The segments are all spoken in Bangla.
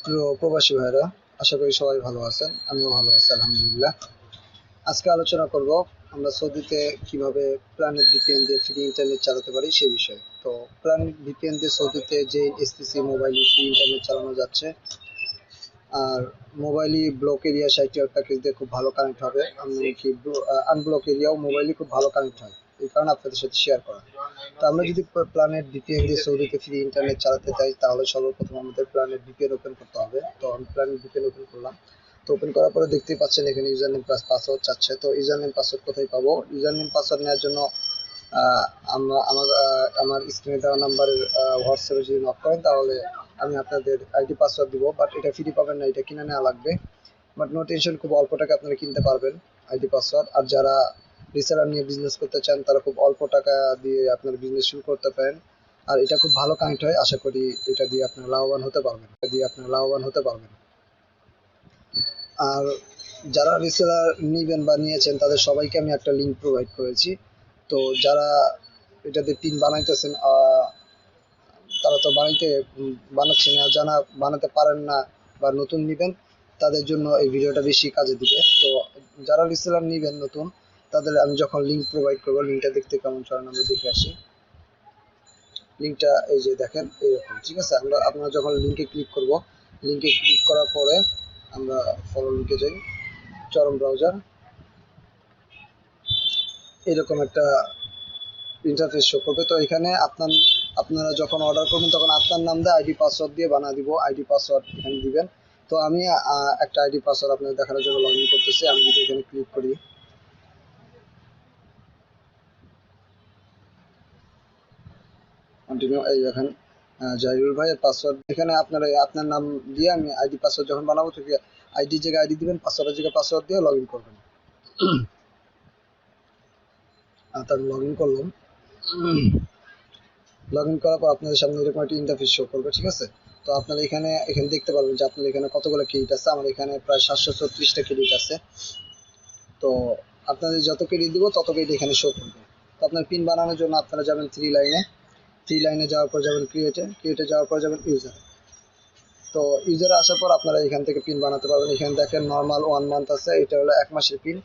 প্রিয় প্রবাসী ভাইরা, আশা করি সবাই ভালো আছেন। আমিও ভালো আছি আলহামদুলিল্লাহ। আজকে আলোচনা করব আমরা সৌদিতে কিভাবে প্ল্যানেট ভিপিএন দিয়ে ফ্রি ইন্টারনেট চালাতে পারি সেই বিষয়ে। তো প্ল্যানেট ভিপিএন দিয়ে সৌদিতে Zain Stc মোবাইলে ফ্রি ইন্টারনেট চালানো যাচ্ছে। আর মোবাইলি ব্লক এরিয়া 60 প্যাকেজ দিয়ে খুব ভালো কানেক্ট হবে, এমনকি আনব্লক এরিয়াও মোবাইলে খুব ভালো কানেক্ট হয়। এই কারণে আপনাদের সাথে শেয়ার করা। তো আমরা যদি প্ল্যানেট ভিপিএন দিয়ে সৌদিতে ফ্রি ইন্টারনেট চালাতে চাই, তাহলে সর্বপ্রথম আমাদের প্ল্যানেট ভিপিএন ওপেন করতে হবে। তো আমি প্ল্যানেট ভিপিএন ওপেন করলাম। তো ওপেন করার পরে দেখতেই পাচ্ছেন এখানে ইউজার নেম প্লাস পাসওয়ার্ড চাচ্ছে। তো ইউজার নেম পাসওয়ার্ড কোথায় পাবো? ইউজার নেম পাসওয়ার্ড নেওয়ার জন্য আমার স্ক্রিনে দেওয়া নাম্বারের হোয়াটসঅ্যাপে যদি নক করেন, তাহলে আমি আপনাদের আইডি পাসওয়ার্ড দিব। বাট এটা ফ্রি পাবেন না, এটা কিনে নেওয়া লাগবে। বাট নো টেনশন, খুব অল্প টাকা আপনারা কিনতে পারবেন আইডি পাসওয়ার্ড। আর যারা রিসেলার নিয়ে বিজনেস করতে চান, তারা খুব অল্প টাকা দিয়ে আপনার বিজনেস শুরু করতে পারেন। আর এটা খুব ভালো কানেক্ট হয়, আশা করি এটা দিয়ে আপনারা লাভবান হতে পারবেন। আর যারা রিসেলার নিবেন বা নিয়েছেন, তাদের সবাইকে আমি একটা লিঙ্ক প্রোভাইড করেছি। তো যারা এটাতে পিন বানাইতেছেন, তারা তো বানাচ্ছেন না, যারা বানাতে পারেন না বা নতুন নিবেন, তাদের জন্য এই ভিডিওটা বেশি কাজে দিবে। তো যারা রিসেলার নিবেন নতুন, তাদের আমি যখন লিঙ্ক প্রোভাইড করবো, লিঙ্কটা দেখতে কেমন চলেন আমরা দেখে আসি। লিঙ্কটা এই যে দেখেন এরকম, ঠিক আছে। আপনারা যখন লিঙ্কে ক্লিক করব, লিঙ্কে ক্লিক করার পরে আমরা ফলো লিঙ্কে যাই, চরম ব্রাউজার, এরকম একটা ইন্টারফেস শো করবে। তো এখানে আপনারা যখন অর্ডার করবেন, তখন আপনার নাম দিয়ে আইডি পাসওয়ার্ড দিয়ে বানিয়ে দিব। আইডি পাসওয়ার্ড এখানে দিবেন। তো আমি একটা আইডি পাসওয়ার্ড আপনাদের দেখানোর জন্য লগ ইন করতেছি। আমি যদি এখানে ক্লিক করি, কন্টিনিউ, এই দেখেন জাহিরুল ভাইয়ের পাসওয়ার্ড। এখানে আপনারা আপনার নাম দিয়ে আমি আইডি পাসওয়ার্ড যখন বানাবো, থেকে আইডি জায়গায় আইডি দিবেন, পাসওয়ার্ডের জায়গায় পাসওয়ার্ড দিয়ে লগ ইন করবেন। তার লগ ইন করলাম। লগ ইন করার পর আপনাদের সামনে এরকম একটা ইন্টারফেস শো করবে, ঠিক আছে। তো আপনারা এখানে দেখতে পারবেন যে আপনার এখানে কতগুলো ক্রেডিট আছে। আমার এখানে প্রায় 734টা ক্রেডিট আছে। তো আপনাদের যত ক্রেডিট দিব, তত ক্রেডিট এখানে শো করবে। তো আপনার পিন বানানোর জন্য আপনারা যাবেন থ্রি লাইনে যাওয়ার পর যাবেন ক্রিয়েটে যাওয়ার পর যাবেন ইউজার। তো ইউজারে আসার পর আপনারা এখান থেকে পিন বানাতে পারবেন। এখানে দেখেন নর্মাল 1 মান্থ আছে, এটা হলো 1 মাসের পিন।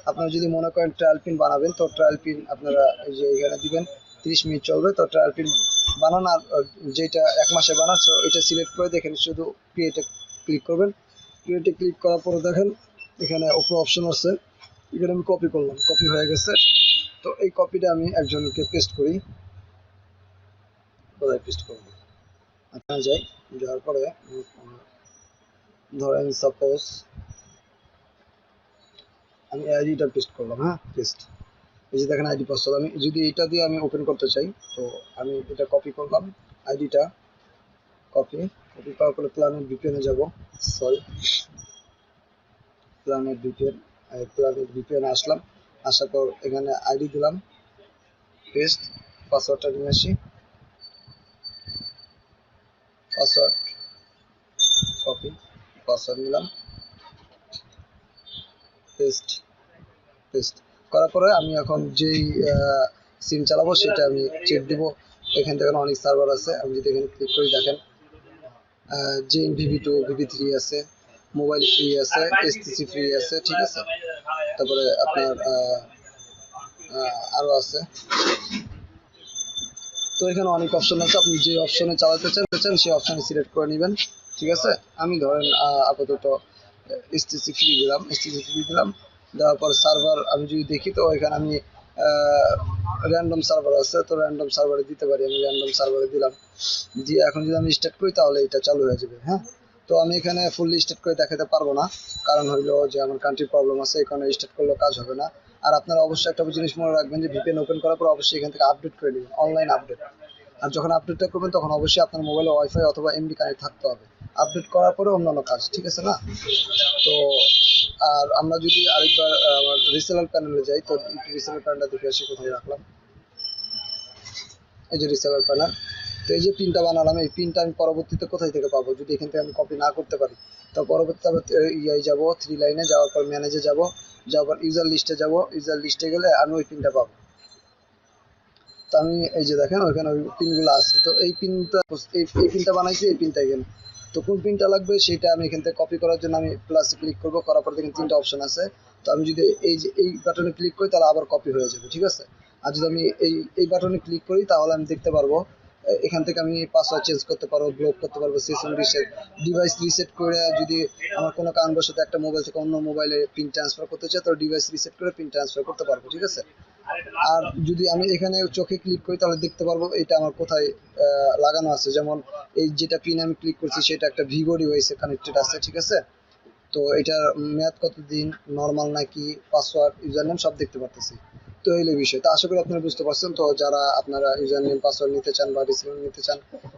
আপনারা যদি মনে করেন ট্রায়াল পিন বানাবেন, তো ট্রায়াল পিন আপনারা এই যে এখানে দিবেন, 30 মিনিট চলবে। তো ট্রায়াল পিন বানানোর যেটা 1 মাসে বানাচ্ছো, এটা সিলেক্ট করে দেখেন, শুধু ক্রিয়েটে ক্লিক করবেন। ক্রিয়েটে ক্লিক করার পরে দেখেন এখানে উপরে অপশন আছে, এখানে আমি কপি করলাম, কপি হয়ে গেছে। তো এই কপিটা আমি একজনকে পেস্ট করি। কোথায় পেস্ট করবো? আপনারা যাওয়ার পরে ধরেন সাপোজ আমি আইডিটা পেস্ট করলাম। হ্যাঁ, পেস্ট। এই যে দেখেন আইডি পাসওয়ার্ড। আমি যদি এটা দিয়ে আমি ওপেন করতে চাই, তো আমি এটা কপি করলাম, আইডিটা কপি করার পরে প্ল্যানেট ভিপিএনে যাব। সরি, প্ল্যানেট ভিপিএনে আসলাম। আসার পর এখানে আইডি দিলাম, পেস্ট, পাসওয়ার্ডটা নিয়ে আসি, পাসওয়ার্ড কপি, পাসওয়ার্ড নিলাম, পেস্ট করার পরে আমি এখন যেই সিম চালাবো সেটা আমি চেক দিব। এখান থেকে অনেক সার্ভার আছে। আমি যদি এখানে ক্লিক করি, দেখেন Zain VV2 VV3 আছে, মোবাইল ফ্রি আছে, STC ফ্রি আছে, ঠিক আছে। তারপরে আপনার আরো আছে। তো এখানে অনেক অপশন আছে, আপনি যে অপশনে চালাতে চান সেই অপশনে সিলেক্ট করে নেবেন, ঠিক আছে। আমি ধরেন আপাতত STC ফ্রি দিলাম। দেওয়ার পর সার্ভার আমি যদি দেখি, তো এখানে আমি র্যান্ডম সার্ভার আছে, তো র্যান্ডম সার্ভারে দিতে পারি। আমি র্যান্ডম সার্ভারে দিলাম, দিয়ে এখন যদি আমি স্টার্ট করি, তাহলে এটা চালু হয়ে যাবে। হ্যাঁ, তো আমি এখানে ফুললি স্টার্ট করে দেখাতে পারবো না, কারণ হইলো যে আমার কান্ট্রি প্রবলেম আছে, এই কারণে স্টার্ট করলেও কাজ হবে না। আর আপনারা অবশ্যই একটা জিনিস মনে রাখবেন যে ভিপিএন ওপেন করার পর অবশ্যই এখান থেকে আপডেট করে নেবেন, অনলাইন আপডেট। আর যখন আপডেটটা করবেন, তখন অবশ্যই আপনার মোবাইলে ওয়াইফাই অথবা এমডি কানেক্ট থাকতে হবে। আপডেট করার পরে অন্যান্য কাজ, ঠিক আছে না? তো আর আমরা যদি আরেকবার আমার রিসেলার প্যানেলে যাই, তো রিসেলার প্যানেলটা দেখে আসি কোথায় রাখলাম। এই যে রিসেলার প্যানেল। তো এই যে পিনটা বানালাম, এই পিনটা আমি পরবর্তীতে কোথায় থেকে পাবো? যদি এখান থেকে আমি কপি না করতে পারি, তো পরবর্তীতে আবার যাবো, থ্রি লাইনে যাওয়ার পর ম্যানেজে যাওয়ার পর ইউজার লিস্টে যাবো। ইউজার লিস্টে গেলে আমি ওই পিনটা পাবো। তো আমি এই যে দেখেন ওইখানে ওই পিনগুলো আছে। তো এই পিনটা বানাইছি, এই পিনটা এখানে। তো তো কোন পিনটা লাগবে সেটা আমি এখান থেকে কপি করার জন্য আমি প্লাসে ক্লিক করব, করার পর দেখেন 3টা অপশন আছে। তো আমি যদি এই বাটনে ক্লিক করি তাহলে আবার কপি হয়ে যাবে, ঠিক আছে। আর যদি আমি এই বাটনে ক্লিক করি তাহলে আমি দেখতে পারবো এখান থেকে আমি পাসওয়ার্ড চেঞ্জ করতে পারবো, ব্লক করতে পারবো, সেশন রিসেট, ডিভাইস রিসেট করে যদি আমার কোনো কারণবশত একটা মোবাইল থেকে অন্য মোবাইলে পিন ট্রান্সফার করতে চাই তো ডিভাইস রিসেট করে পিন ট্রান্সফার করতে পারবো, ঠিক আছে। আর যদি আমি এখানে চোখে ক্লিক করি তাহলে দেখতে পারবো এটা আমার কোথায় লাগানো আছে। যেমন এই যেটা পিন আমি ক্লিক করছি সেটা একটা ভিভো ডিভাইসে কানেক্টেড আছে, ঠিক আছে। তো এটার মেয়াদ কতদিন, নর্মাল নাকি, পাসওয়ার্ড, ইউজার নেম সব দেখতে পারতেছি। তো এই বিষয় তো আশা করি আপনারা বুঝতে পারছেন। তো যারা আপনারা ইউজার নেম পাসওয়ার্ড নিতে চান বা রিসিভার নিতে চান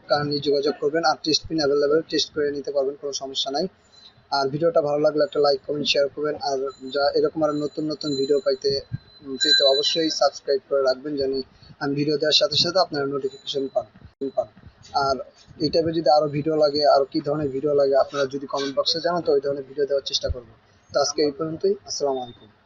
কাইন্ডলি যোগাযোগ করবেন। আর টেস্ট পিন অ্যাভেলেবেল, টেস্ট করে নিতে পারবেন, কোনো সমস্যা নাই। আর ভিডিওটা ভালো লাগলে একটা লাইক কমেন্ট শেয়ার করবেন। আর যা এরকম আরো নতুন নতুন ভিডিও পেতে অবশ্যই সাবস্ক্রাইব করে রাখবেন, যেন আমি ভিডিও দেওয়ার সাথে সাথে আপনারা নোটিফিকেশন পান। আর এই টাইপের যদি আরো ভিডিও লাগে, আর কি ধরনের ভিডিও লাগে আপনারা যদি কমেন্ট বক্সে জানান তো ওই ধরনের ভিডিও দেওয়ার চেষ্টা করবো। তো আজকে এই পর্যন্তই, আসসালামু আলাইকুম।